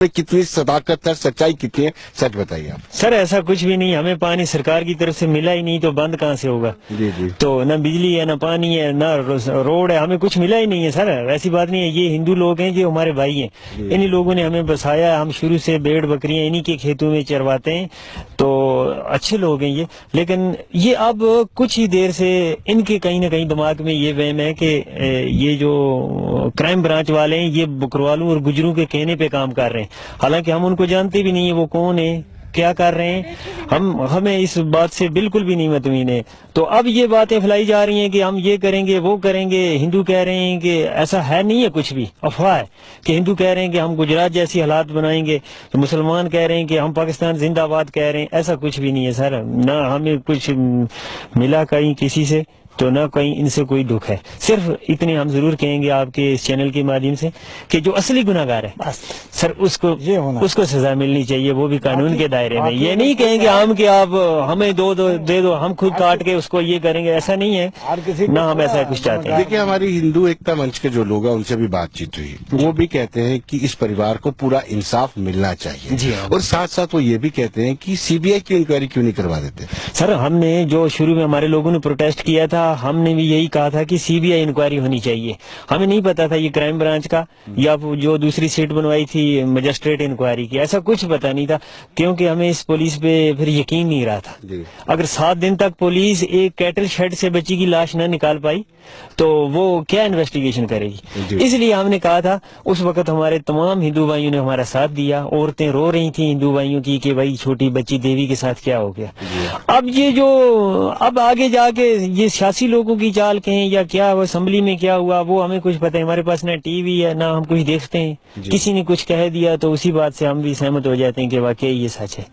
कितनी सदाकत है, सच्चाई कितनी है, सच बताइए आप। सर ऐसा कुछ भी नहीं, हमें पानी सरकार की तरफ से मिला ही नहीं, तो बंद कहाँ से होगा। जी जी। तो न बिजली है, न पानी है, न रोड है, हमें कुछ मिला ही नहीं है सर। ऐसी बात नहीं है, ये हिंदू लोग हैं, जो हमारे भाई हैं, इन्हीं लोगों ने हमें बसाया। हम शुरू से भेड़ बकरियां इन्हीं के खेतों में चरवाते हैं, तो अच्छे लोग हैं ये। लेकिन ये अब कुछ ही देर से इनके कहीं ना कहीं दिमाग में ये वहम है कि ये जो क्राइम ब्रांच वाले हैं, ये बकरवालों और गुजरों के कहने पे काम कर रहे हैं। हालांकि हम उनको जानते भी नहीं है, वो कौन है, क्या कर रहे हैं, हमें इस बात से बिल्कुल भी नहीं मतमीन है। तो अब ये बातें फैलाई जा रही हैं कि हम ये करेंगे, वो करेंगे। हिंदू कह रहे हैं कि ऐसा है नहीं है, कुछ भी अफवाह है कि हिंदू कह रहे हैं कि हम गुजरात जैसी हालात बनाएंगे, तो मुसलमान कह रहे हैं कि हम पाकिस्तान जिंदाबाद कह रहे हैं। ऐसा कुछ भी नहीं है सर, ना हमें कुछ मिला कहीं किसी से, तो ना कहीं इनसे कोई दुख है। सिर्फ इतने हम जरूर कहेंगे आपके इस चैनल के माध्यम से कि जो असली गुनाहगार है सर, उसको सजा मिलनी चाहिए, वो भी कानून के दायरे में। ये नहीं कहेंगे हम कि आप हमें दे दो, हम खुद काट के उसको ये करेंगे, ऐसा नहीं है ना, हम ऐसा कुछ चाहते हैं। देखिए, हमारी हिंदू एकता मंच के जो लोग हैं उनसे भी बातचीत हुई, वो भी कहते हैं कि इस परिवार को पूरा इंसाफ मिलना चाहिए जी, और साथ साथ वो ये भी कहते हैं कि सीबीआई की इंक्वायरी क्यों नहीं करवा देते। सर हमने जो शुरू में हमारे लोगों ने प्रोटेस्ट किया था, हमने भी यही कहा था कि सीबीआई इंक्वायरी होनी चाहिए। हमें नहीं पता था ये क्राइम ब्रांच का या जो दूसरी सीट बनवाई थी मजिस्ट्रेट इंक्वायरी की, ऐसा कुछ पता नहीं था, क्योंकि हमें इस पुलिस पे फिर यकीन नहीं रहा था। अगर 7 दिन तक पुलिस एक कैटल शेड से बच्ची की लाश न निकाल पाई तो वो क्या इन्वेस्टिगेशन करेगी। इसलिए हमने कहा था, उस वक्त हमारे तमाम हिंदू भाइयों ने हमारा साथ दिया। औरतें रो रही थी हिंदू भाइयों की कि भाई छोटी बच्ची देवी के साथ क्या हो गया। अब ये जो अब आगे जाके ये सियासी लोगों की चाल कहें या क्या, वो असेंबली में क्या हुआ वो हमें कुछ पता है। हमारे पास ना टीवी है, ना हम कुछ देखते हैं। किसी ने कुछ कह दिया तो उसी बात से हम भी सहमत हो जाते हैं कि वाकई ये सच है।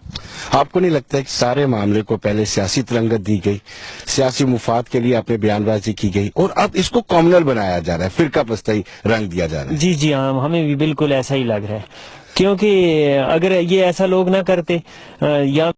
आपको नहीं लगता है कि सारे मामले को पहले सियासी तरंगत दी गई, सियासी मुफाद के लिए आपने बयानबाजी की गई और अब इसको कॉमनल बनाया जा रहा है, फिरका पस्ताई रंग दिया जा रहा है। जी हाँ, हमें भी बिल्कुल ऐसा ही लग रहा है, क्योंकि अगर ये ऐसा लोग ना करते या